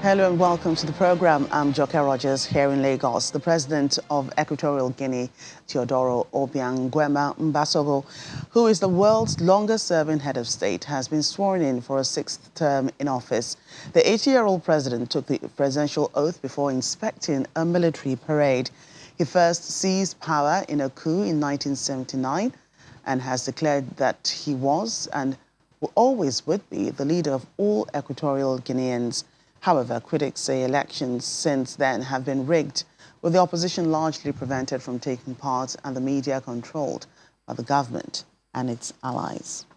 Hello and welcome to the program. I'm Joke Rogers here in Lagos. The president of Equatorial Guinea, Teodoro Obiang Nguema Mbasogo, who is the world's longest-serving head of state, has been sworn in for a sixth term in office. The 80-year-old president took the presidential oath before inspecting a military parade. He first seized power in a coup in 1979 and has declared that he was and always would be the leader of all Equatorial Guineans. However, critics say elections since then have been rigged, with the opposition largely prevented from taking part and the media controlled by the government and its allies.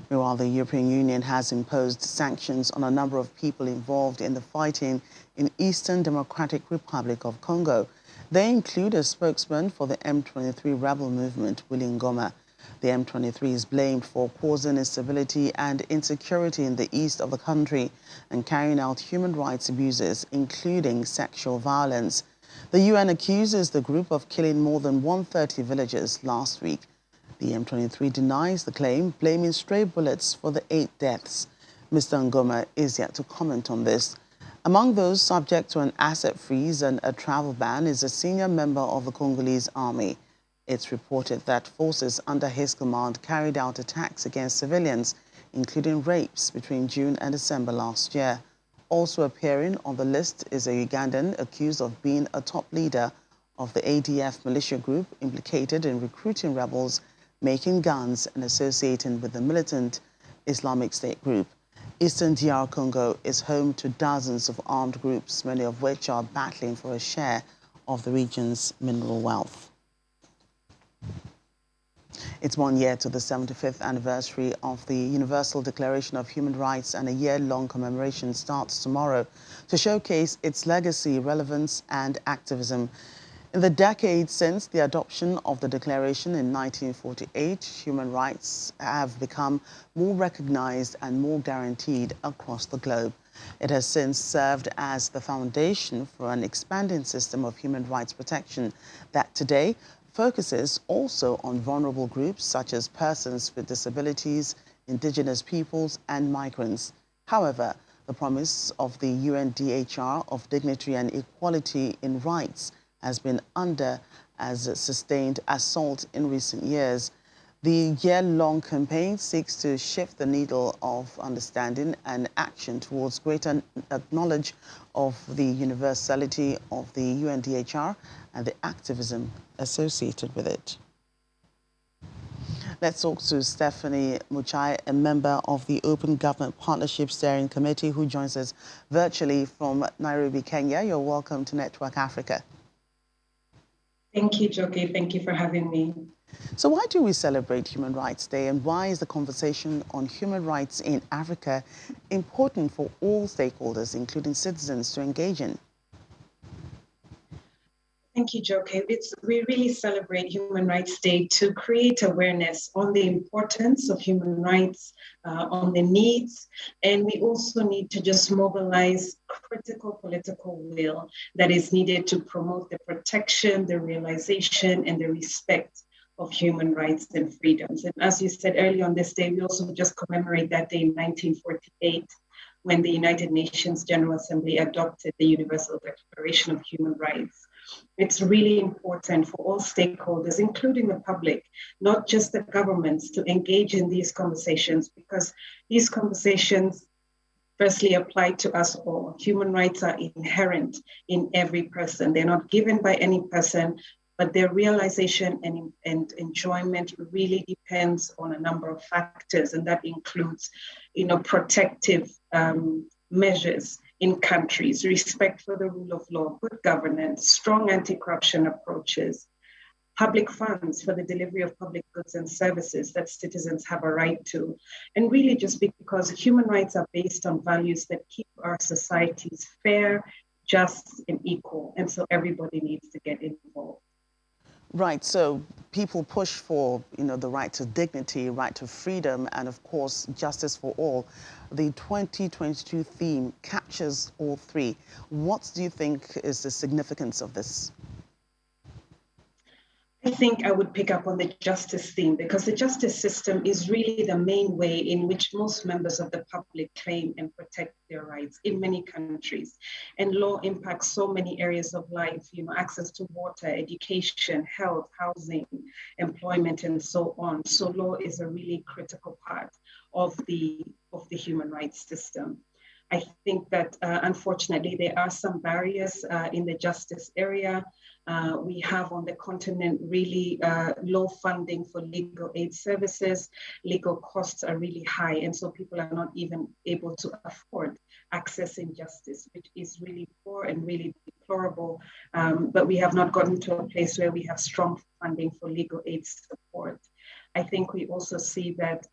Meanwhile, the European Union has imposed sanctions on a number of people involved in the fighting in Eastern Democratic Republic of Congo. They include a spokesman for the M23 rebel movement, Willy Ngoma. The M23 is blamed for causing instability and insecurity in the east of the country and carrying out human rights abuses, including sexual violence. The UN accuses the group of killing more than 130 villagers last week. The M23 denies the claim, blaming stray bullets for the 8 deaths. Mr. Ngoma is yet to comment on this. Among those subject to an asset freeze and a travel ban is a senior member of the Congolese army. It's reported that forces under his command carried out attacks against civilians, including rapes between June and December last year. Also appearing on the list is a Ugandan accused of being a top leader of the ADF militia group implicated in recruiting rebels, making guns and associating with the militant Islamic State group. Eastern DR Congo is home to dozens of armed groups, many of which are battling for a share of the region's mineral wealth. It's 1 year to the 75th anniversary of the Universal Declaration of Human Rights, and a year-long commemoration starts tomorrow to showcase its legacy, relevance and activism. In the decades since the adoption of the Declaration in 1948, human rights have become more recognized and more guaranteed across the globe. It has since served as the foundation for an expanding system of human rights protection that today focuses also on vulnerable groups such as persons with disabilities, indigenous peoples and migrants. However, the promise of the UNDHR of dignity and equality in rights has been under as sustained assault in recent years. The year-long campaign seeks to shift the needle of understanding and action towards greater knowledge of the universality of the UNDHR and the activism associated with it. Let's talk to Stephanie Muchai, a member of the Open Government Partnership Steering Committee, who joins us virtually from Nairobi, Kenya. You're welcome to Network Africa. Thank you, Joke. Thank you for having me. So why do we celebrate Human Rights Day, and why is the conversation on human rights in Africa important for all stakeholders, including citizens, to engage in? Thank you, Joke. We really celebrate Human Rights Day to create awareness on the importance of human rights, on the needs, and we also need to just mobilize critical political will that is needed to promote the protection, the realization, and the respect of human rights and freedoms. And as you said earlier on this day, we also just commemorate that day in 1948, when the United Nations General Assembly adopted the Universal Declaration of Human Rights. It's really important for all stakeholders, including the public, not just the governments, to engage in these conversations, because these conversations firstly apply to us all. Human rights are inherent in every person. They're not given by any person, but their realization and enjoyment really depends on a number of factors, and that includes, protective measures in countries, respect for the rule of law, good governance, strong anti-corruption approaches, public funds for the delivery of public goods and services that citizens have a right to, and really just because human rights are based on values that keep our societies fair, just, and equal, and so everybody needs to get involved. Right, so people push for, the right to dignity, right to freedom, and of course, justice for all. The 2022 theme captures all three. What do you think is the significance of this? I think I would pick up on the justice theme, because the justice system is really the main way in which most members of the public claim and protect their rights in many countries. And law impacts so many areas of life, access to water, education, health, housing, employment, and so on. So law is a really critical part of the human rights system. I think that unfortunately there are some barriers in the justice area. We have on the continent really low funding for legal aid services. Legal costs are really high, and so people are not even able to afford accessing justice, which is really poor and really deplorable. But we have not gotten to a place where we have strong funding for legal aid support. I think we also see that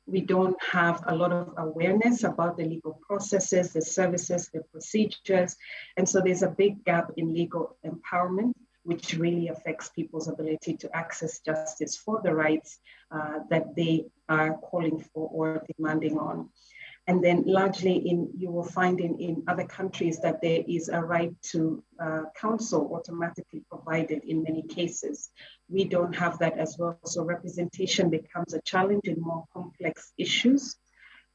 we don't have a lot of awareness about the legal processes, the services, the procedures. And so there's a big gap in legal empowerment, which really affects people's ability to access justice for the rights that they are calling for or demanding on. And then largely you will find in other countries that there is a right to counsel automatically provided in many cases. We don't have that as well. So representation becomes a challenge in more complex issues.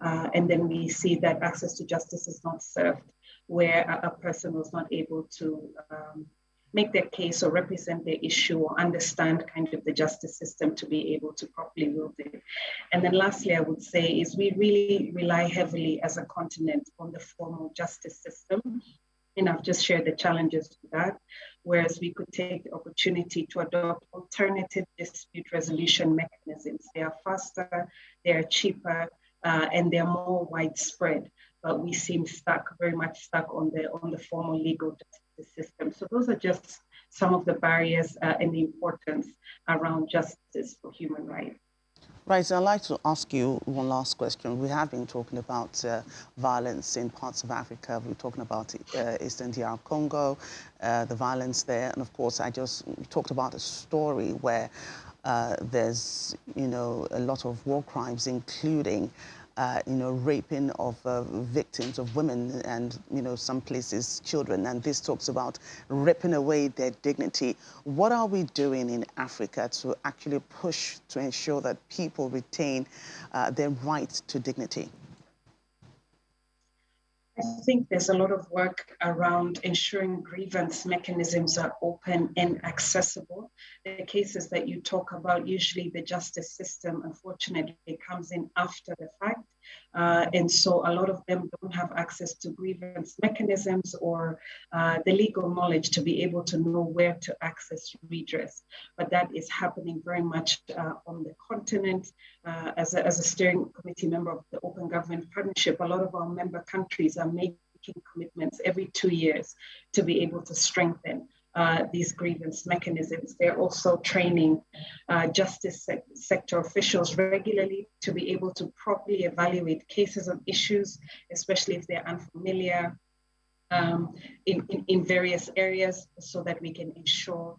And then we see that access to justice is not served, where a person was not able to make their case or represent their issue or understand kind of the justice system to be able to properly wield it. And then lastly, I would say is we really rely heavily as a continent on the formal justice system. And I've just shared the challenges to that, whereas we could take the opportunity to adopt alternative dispute resolution mechanisms. They are faster, they are cheaper, and they're more widespread. But we seem very much stuck on the formal legal justice system. So those are just some of the barriers and the importance around justice for human rights. Right, so I'd like to ask you one last question. We have been talking about violence in parts of Africa. We're talking about Eastern DR Congo, the violence there. And of course, I just talked about a story where there's, a lot of war crimes, including raping of victims of women and, some places children. And this talks about ripping away their dignity. What are we doing in Africa to actually push to ensure that people retain their right to dignity? I think there's a lot of work around ensuring grievance mechanisms are open and accessible. The cases that you talk about, usually the justice system, unfortunately, comes in after the fact. And so a lot of them don't have access to grievance mechanisms or the legal knowledge to be able to know where to access redress. But that is happening very much on the continent. As a steering committee member of the Open Government Partnership, a lot of our member countries are making commitments every 2 years to be able to strengthen these grievance mechanisms. They're also training justice sector officials regularly to be able to properly evaluate cases of issues, especially if they're unfamiliar in various areas, so that we can ensure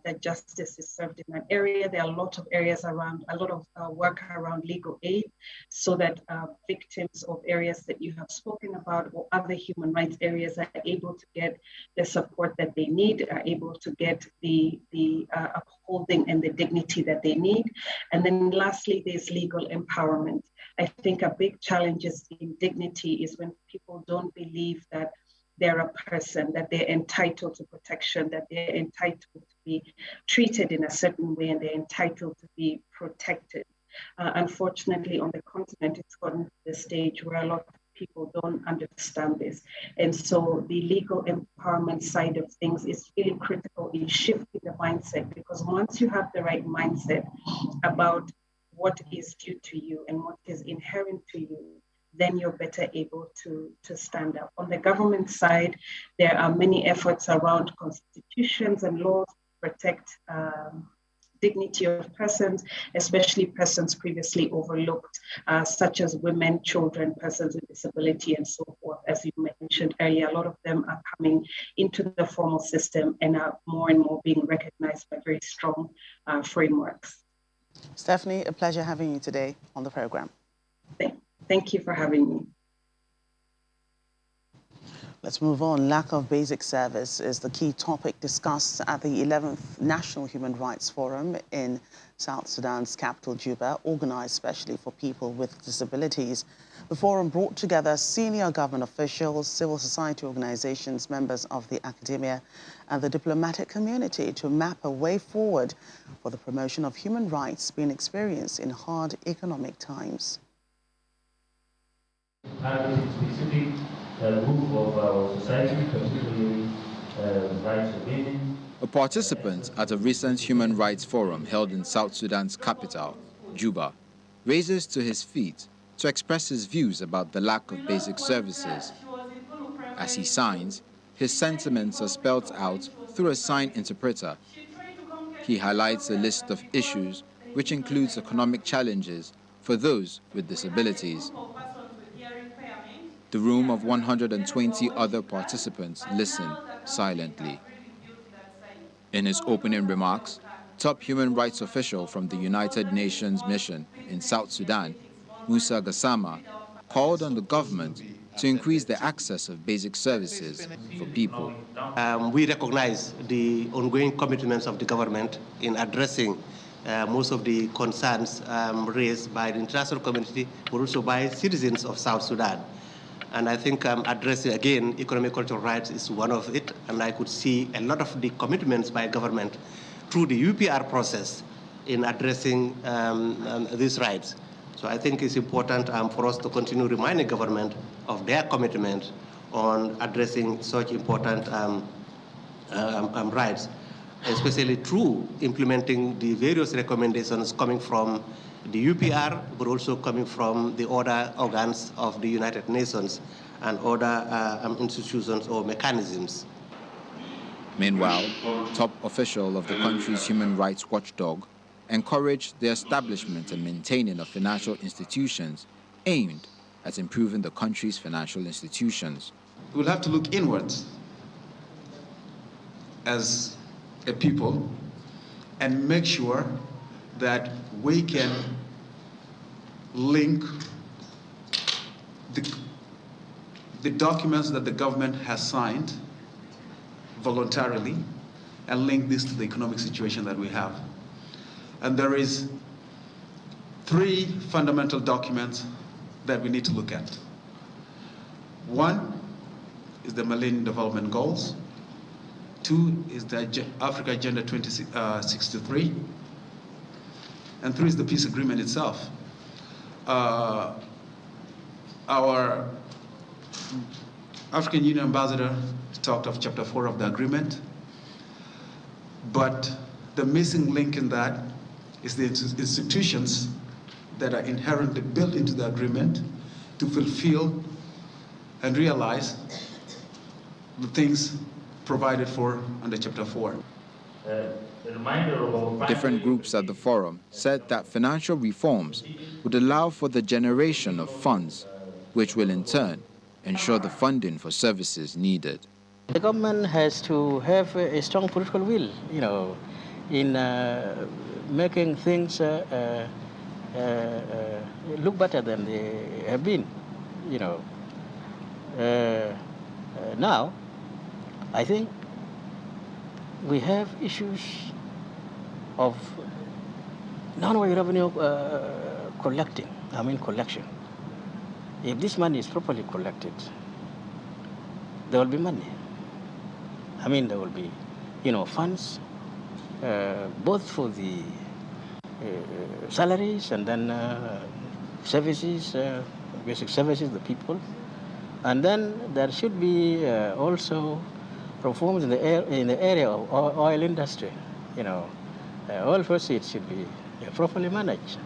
that justice is served in that area. There are a lot of areas around, a lot of work around legal aid, so that victims of areas that you have spoken about or other human rights areas are able to get the support that they need, are able to get the upholding and the dignity that they need. And then lastly, there's legal empowerment. I think a big challenge in dignity is when people don't believe that they're a person, that they're entitled to protection, that they're entitled to be treated in a certain way, and they're entitled to be protected. Unfortunately, on the continent, it's gotten to the stage where a lot of people don't understand this. And so the legal empowerment side of things is really critical in shifting the mindset, because once you have the right mindset about what is due to you and what is inherent to you, then you're better able to stand up. On the government side, there are many efforts around constitutions and laws to protect dignity of persons, especially persons previously overlooked, such as women, children, persons with disability, and so forth. As you mentioned earlier, a lot of them are coming into the formal system and are more and more being recognized by very strong frameworks. Stephanie, a pleasure having you today on the program. Thank you for having me. Let's move on. Lack of basic service is the key topic discussed at the 11th National Human Rights Forum in South Sudan's capital, Juba, organized especially for people with disabilities. The forum brought together senior government officials, civil society organizations, members of the academia, and the diplomatic community to map a way forward for the promotion of human rights being experienced in hard economic times. Specific group of our society, particularly rights of women. A participant at a recent human rights forum held in South Sudan's capital, Juba, raises to his feet to express his views about the lack of basic services. As he signs, his sentiments are spelled out through a sign interpreter. He highlights a list of issues which includes economic challenges for those with disabilities. The room of 120 other participants listen silently. In his opening remarks, top human rights official from the United Nations mission in South Sudan, Musa Gassama, called on the government to increase the access of basic services for people. We recognize the ongoing commitments of the government in addressing most of the concerns raised by the international community, but also by citizens of South Sudan. And I think addressing, again, economic cultural rights is one of it. And I could see a lot of the commitments by government through the UPR process in addressing these rights. So I think it's important for us to continue reminding government of their commitment on addressing such important rights, especially through implementing the various recommendations coming from the UPR, but also coming from the other organs of the United Nations and other institutions or mechanisms. Meanwhile, top official of the country's human rights watchdog encouraged the establishment and maintaining of financial institutions aimed at improving the country's financial institutions. We'll have to look inwards as a people and make sure that we can link the documents that the government has signed voluntarily and link this to the economic situation that we have. And there is 3 fundamental documents that we need to look at. One is the Millennium Development Goals. 2 is the Africa Agenda 2063. And 3 is the peace agreement itself. Our African Union ambassador talked of chapter 4 of the agreement, but the missing link in that is the institutions that are inherently built into the agreement to fulfill and realize the things provided for under chapter 4. Different groups at the forum said that financial reforms would allow for the generation of funds, which will in turn ensure the funding for services needed. The government has to have a strong political will, in making things look better than they have been, Now, I think we have issues of non-oil revenue collection. If this money is properly collected, there will be money. There will be, funds, both for the salaries and then services, basic services, the people. And then there should be also reforms in the area of oil industry. Oil proceeds should be properly managed.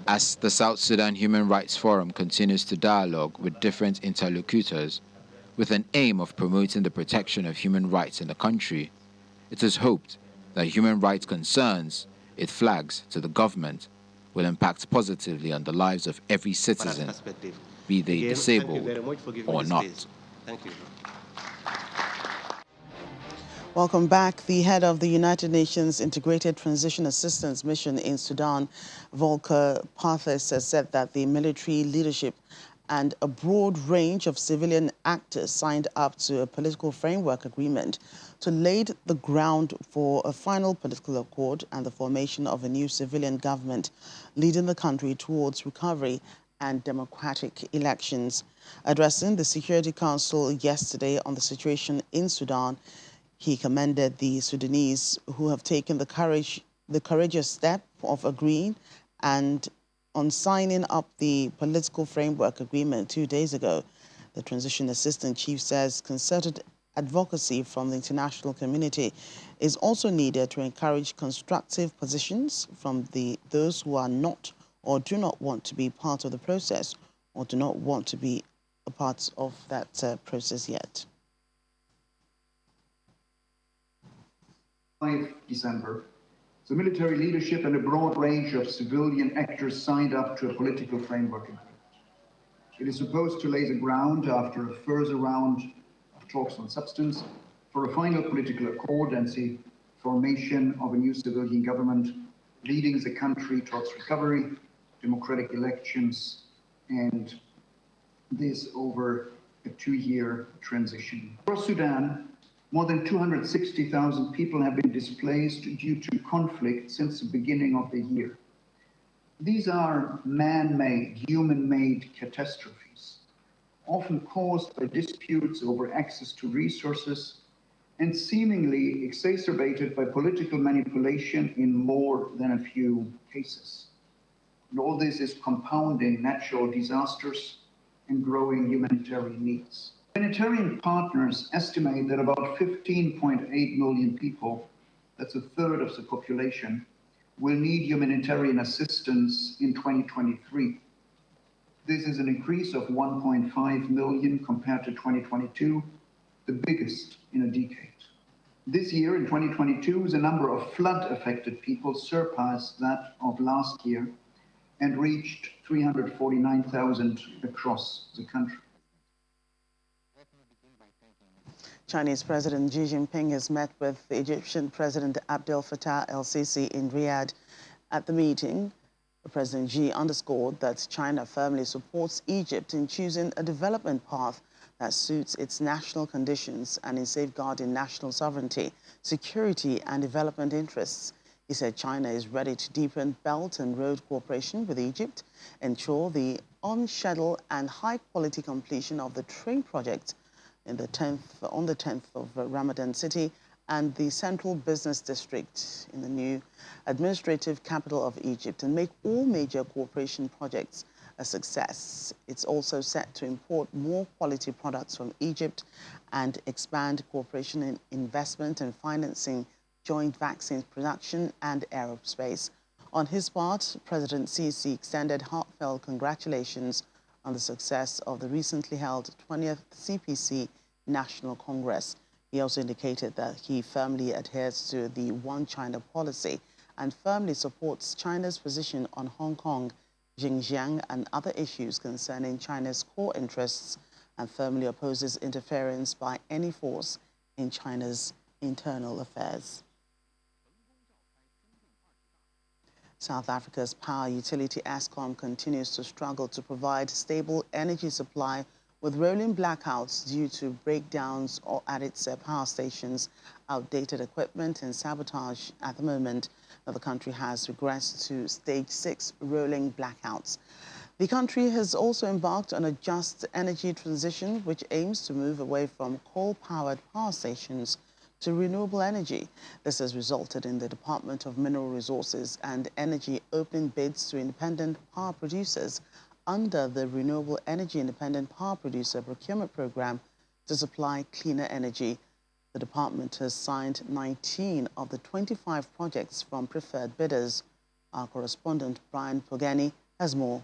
As the South Sudan Human Rights Forum continues to dialogue with different interlocutors with an aim of promoting the protection of human rights in the country, it is hoped that human rights concerns it flags to the government will impact positively on the lives of every citizen, be they disabled or not. Thank you. Welcome back. The head of the United Nations Integrated Transition Assistance Mission in Sudan, Volker Perthes, has said that the military leadership and a broad range of civilian actors signed up to a political framework agreement to lay the ground for a final political accord and the formation of a new civilian government leading the country towards recovery and democratic elections. Addressing the Security Council yesterday on the situation in Sudan, he commended the Sudanese who have taken the courageous step of agreeing and on signing up the political framework agreement 2 days ago. The Transition Assistant Chief says concerted advocacy from the international community is also needed to encourage constructive positions from those who are not or do not want to be part of the process or do not want to be a part of that process yet. 5 December, the military leadership and a broad range of civilian actors signed up to a political framework agreement. It is supposed to lay the ground after a further round of talks on substance for a final political accord and the formation of a new civilian government leading the country towards recovery, democratic elections, and this over a 2-year transition. Across Sudan, more than 260,000 people have been displaced due to conflict since the beginning of the year. These are man-made, human-made catastrophes, often caused by disputes over access to resources and seemingly exacerbated by political manipulation in more than a few cases. And all this is compounding natural disasters and growing humanitarian needs. Humanitarian partners estimate that about 15.8 million people, that's a third of the population, will need humanitarian assistance in 2023. This is an increase of 1.5 million compared to 2022, the biggest in a decade. This year, in 2022, the number of flood-affected people surpassed that of last year and reached 349,000 across the country. Chinese President Xi Jinping has met with the Egyptian President Abdel Fattah el-Sisi in Riyadh. At the meeting, President Xi underscored that China firmly supports Egypt in choosing a development path that suits its national conditions and in safeguarding national sovereignty, security and development interests. He said China is ready to deepen Belt and Road cooperation with Egypt, ensure the on-schedule and high-quality completion of the train project on the 10th of Ramadan City and the Central Business District in the new administrative capital of Egypt, and make all major cooperation projects a success. It's also set to import more quality products from Egypt and expand cooperation in investment and financing joint vaccines production and aerospace. On his part, President Sisi extended heartfelt congratulations on the success of the recently held 20th CPC National Congress. He also indicated that he firmly adheres to the One China policy and firmly supports China's position on Hong Kong, Xinjiang and other issues concerning China's core interests, and firmly opposes interference by any force in China's internal affairs. South Africa's power utility Eskom continues to struggle to provide stable energy supply with rolling blackouts due to breakdowns at its power stations, outdated equipment and sabotage. At the moment, the country has regressed to stage 6 rolling blackouts. The country has also embarked on a just energy transition which aims to move away from coal-powered power stations to renewable energy. This has resulted in the Department of Mineral Resources and Energy opening bids to independent power producers under the Renewable Energy Independent Power Producer Procurement Program to supply cleaner energy. The department has signed 19 of the 25 projects from preferred bidders. Our correspondent Brian Pogani has more.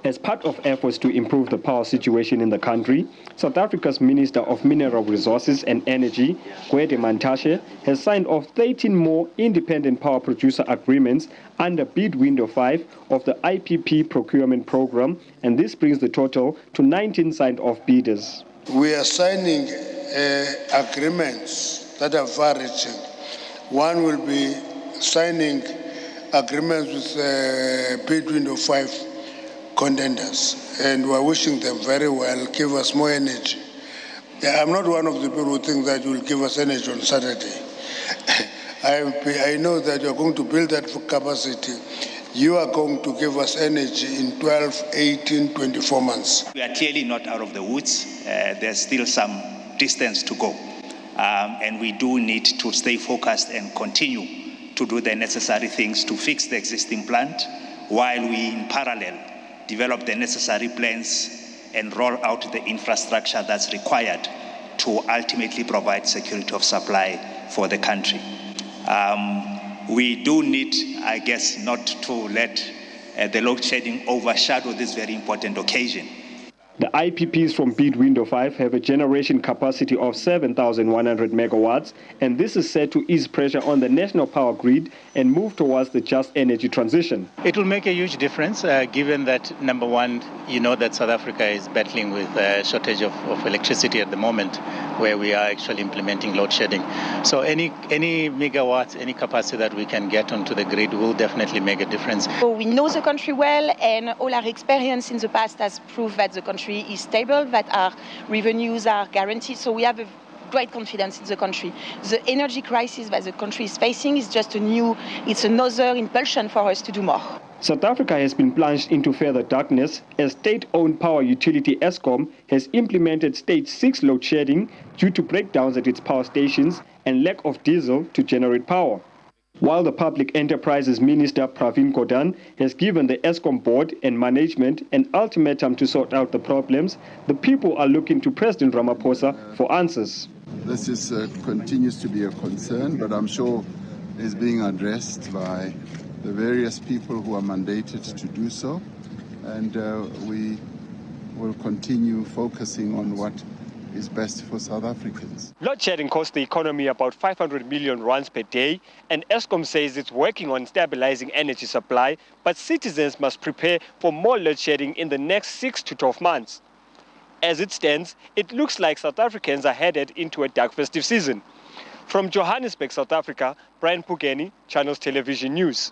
As part of efforts to improve the power situation in the country, South Africa's Minister of Mineral Resources and Energy, Gwede Mantashe, has signed off 13 more independent power producer agreements under Bid Window 5 of the IPP procurement program, and this brings the total to 19 signed-off bidders. We are signing agreements that are far-reaching. One will be signing agreements with Bid Window 5 contenders, and we're wishing them very well, give us more energy. I'm not one of the people who think that you will give us energy on Saturday. I know that you're going to build that capacity. You are going to give us energy in 12, 18, 24 months. We are clearly not out of the woods. There's still some distance to go. And we do need to stay focused and continue to do the necessary things to fix the existing plant while we, in parallel, develop the necessary plans and roll out the infrastructure that's required to ultimately provide security of supply for the country. We do need, I guess, not to let the load shedding overshadow this very important occasion. The IPPs from Bid Window 5 have a generation capacity of 7,100 megawatts, and this is set to ease pressure on the national power grid and move towards the just energy transition. It will make a huge difference, given that, number one, you know that South Africa is battling with a shortage of electricity at the moment, where we are actually implementing load shedding. So any megawatts, any capacity that we can get onto the grid will definitely make a difference. So we know the country well, and all our experience in the past has proved that the country is stable, that our revenues are guaranteed. So we have a great confidence in the country. The energy crisis that the country is facing is just it's another impulsion for us to do more. South Africa has been plunged into further darkness as state-owned power utility Eskom has implemented stage 6 load shedding due to breakdowns at its power stations and lack of diesel to generate power. While the Public Enterprises Minister Pravin Gordhan has given the Eskom board and management an ultimatum to sort out the problems, the people are looking to President Ramaphosa for answers. This continues to be a concern, but I'm sure is being addressed by the various people who are mandated to do so, and we will continue focusing on what is best for South Africans. Load shedding costs the economy about 500 million rands per day, and Eskom says it's working on stabilizing energy supply, but citizens must prepare for more load shedding in the next 6 to 12 months. As it stands, it looks like South Africans are headed into a dark festive season. From Johannesburg, South Africa, Brian Pugeni, Channels Television News.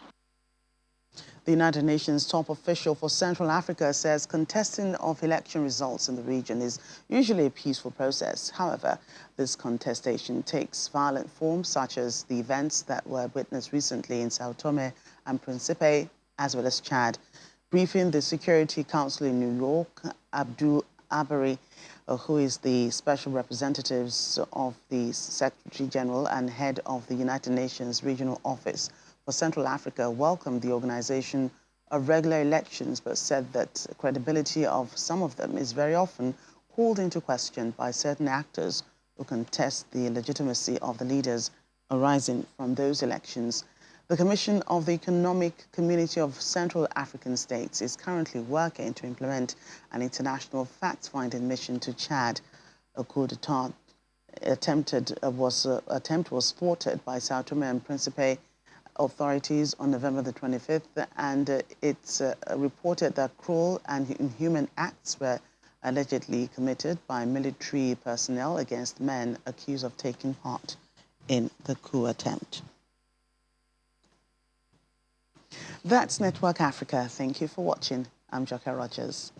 The United Nations top official for Central Africa says contesting of election results in the region is usually a peaceful process. However, this contestation takes violent forms, such as the events that were witnessed recently in Sao Tome and Principe, as well as Chad. Briefing the Security Council in New York, Abdul Abari, who is the special representative of the Secretary General and head of the United Nations Regional Office for Central Africa, welcomed the organization of regular elections, but said that credibility of some of them is very often called into question by certain actors who contest the legitimacy of the leaders arising from those elections. The Commission of the Economic Community of Central African States is currently working to implement an international fact-finding mission to Chad. A coup d'etat attempt was thwarted by Sao Tome and Principe authorities on November the 25th, and it's reported that cruel and inhuman acts were allegedly committed by military personnel against men accused of taking part in the coup attempt. That's Network Africa. Thank you for watching. I'm Jacka Rogers.